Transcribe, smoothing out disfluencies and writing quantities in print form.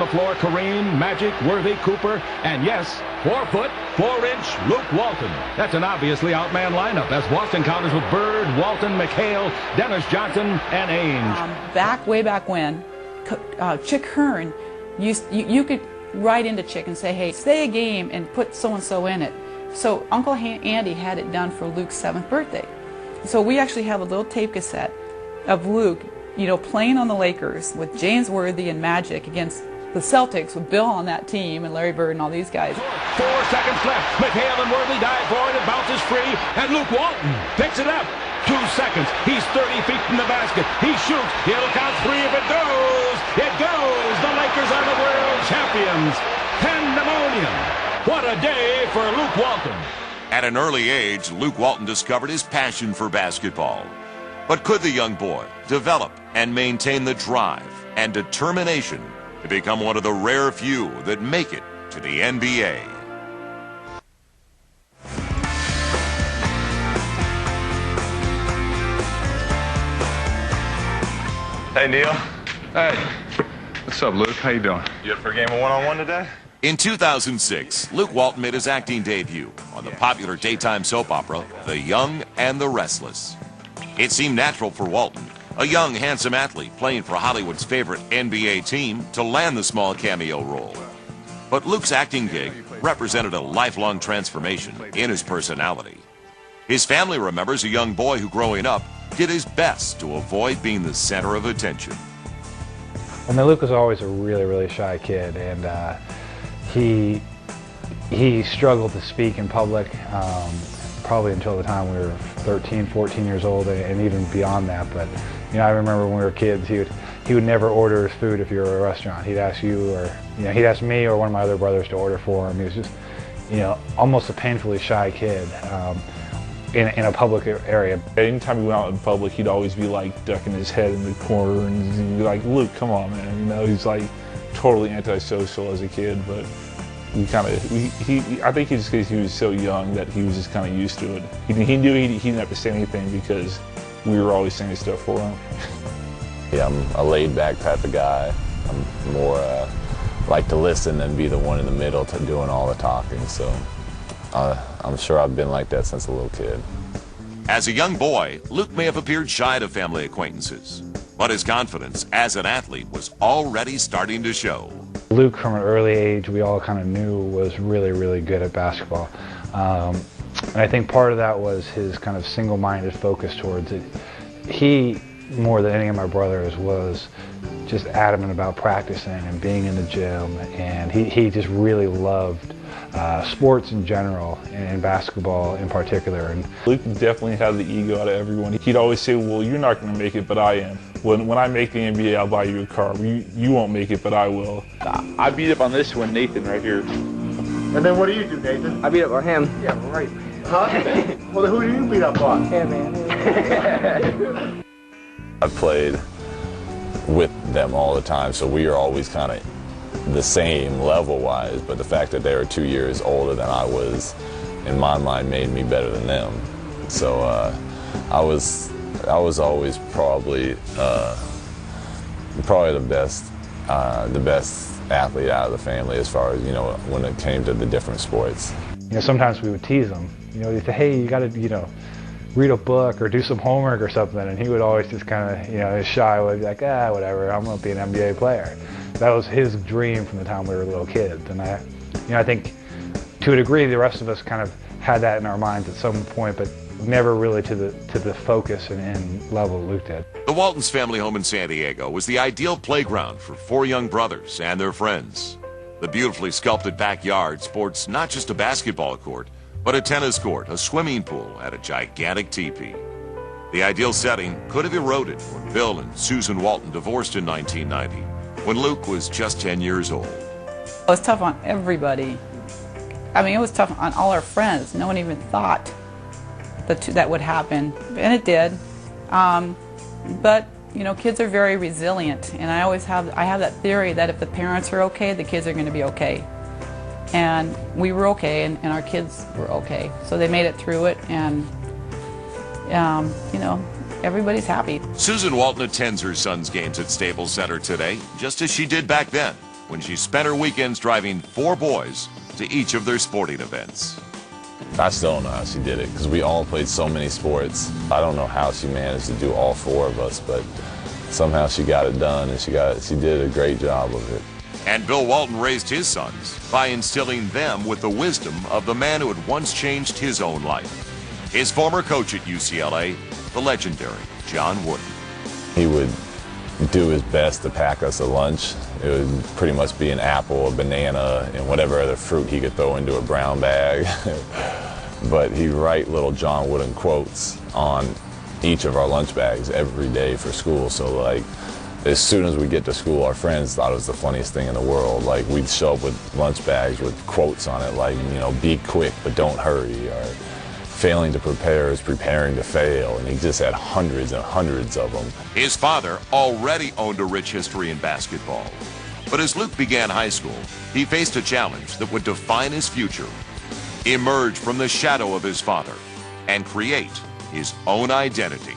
The floor, Kareem, Magic, Worthy, Cooper, and yes, 4 foot, 4-inch Luke Walton. That's an obviously outman lineup as Boston counters with Bird, Walton, McHale, Dennis Johnson, and Ainge. Way back when, Chick Hearn, you could write into Chick and say, hey, say a game and put so-and-so in it. So Uncle Andy had it done for Luke's 7th birthday. So we actually have a little tape cassette of Luke, playing on the Lakers with James Worthy and Magic against the Celtics with Bill on that team and Larry Bird and all these guys. 4 seconds left. McHale and Worthy dive for it. It bounces free, and Luke Walton picks it up. 2 seconds. He's 30 feet from the basket. He shoots. He'll count 3 if it goes. It goes. The Lakers are the world champions. Pandemonium. What a day for Luke Walton. At an early age, Luke Walton discovered his passion for basketball. But could the young boy develop and maintain the drive and determination to become one of the rare few that make it to the NBA? Hey, Neil. Hey. What's up, Luke? How you doing? You up for a game of one-on-one today? In 2006, Luke Walton made his acting debut on the popular daytime soap opera, The Young and the Restless. It seemed natural for Walton, a young, handsome athlete playing for Hollywood's favorite NBA team, to land the small cameo role. But Luke's acting gig represented a lifelong transformation in his personality. His family remembers a young boy who, growing up, did his best to avoid being the center of attention. I mean, Luke was always a really, really shy kid, and he struggled to speak in public, probably until the time we were 13, 14 years old, and even beyond that. But I remember when we were kids, he would never order his food if you were at a restaurant. He'd ask you, or he'd ask me or one of my other brothers to order for him. He was just, almost a painfully shy kid in a public area. Anytime he went out in public, he'd always be like ducking his head in the corner, and he'd be like, "Luke, come on, man!" He's like totally antisocial as a kid, but I think he just, because he was so young, that he was just kind of used to it. He knew he didn't have to say anything because we were always saying stuff for him. Yeah, I'm a laid-back type of guy. I'm more like to listen and be the one in the middle to doing all the talking. So I'm sure I've been like that since a little kid. As a young boy, Luke may have appeared shy to family acquaintances, but his confidence as an athlete was already starting to show. Luke, from an early age, we all kind of knew was really, really good at basketball. And I think part of that was his kind of single-minded focus towards it. He, more than any of my brothers, was just adamant about practicing and being in the gym, and he just really loved sports in general and basketball in particular. And Luke definitely had the ego out of everyone. He'd always say, "Well, you're not going to make it, but I am. When I make the NBA, I'll buy you a car. You won't make it, but I will." I beat up on this one, Nathan, right here. And then what do you do, Nathan? I beat up on him. Yeah, right. Huh? Well, who do you beat up on? Yeah, man. I played with them all the time, so we were always kind of the same level-wise, but the fact that they were 2 years older than I was, in my mind, made me better than them. So I was always probably the best athlete out of the family as far as, when it came to the different sports. Sometimes we would tease him. He'd say, "Hey, you got to, read a book or do some homework or something," and he would always just kind of, shy, would be like, whatever, I'm going to be an NBA player. That was his dream from the time we were little kids, and I think to a degree the rest of us kind of had that in our minds at some point, but never really to the focus and level Luke did. The Waltons' family home in San Diego was the ideal playground for 4 young brothers and their friends. The beautifully sculpted backyard sports not just a basketball court, but a tennis court, a swimming pool, and a gigantic teepee. The ideal setting could have eroded when Bill and Susan Walton divorced in 1990, when Luke was just 10 years old. It was tough on everybody. I mean, it was tough on all our friends. No one even thought that would happen, and it did. But kids are very resilient, and I have that theory that if the parents are okay, the kids are going to be okay. And we were okay, and our kids were okay. So they made it through it, and everybody's happy. Susan Walton attends her son's games at Staples Center today, just as she did back then, when she spent her weekends driving 4 boys to each of their sporting events. I still don't know how she did it because we all played so many sports. I don't know how she managed to do all 4 of us, but somehow she got it done, and she did a great job of it. And Bill Walton raised his sons by instilling them with the wisdom of the man who had once changed his own life. His former coach at UCLA, the legendary John Wooden. He would do his best to pack us a lunch. It would pretty much be an apple, a banana, and whatever other fruit he could throw into a brown bag. But he'd write little John Wooden quotes on each of our lunch bags every day for school. So like, as soon as we get to school, our friends thought it was the funniest thing in the world. Like, we'd show up with lunch bags with quotes on it, like, you know, be quick but don't hurry, or failing to prepare is preparing to fail. And he just had hundreds and hundreds of them. His father already owned a rich history in basketball. But as Luke began high school, he faced a challenge that would define his future: emerge from the shadow of his father and create his own identity.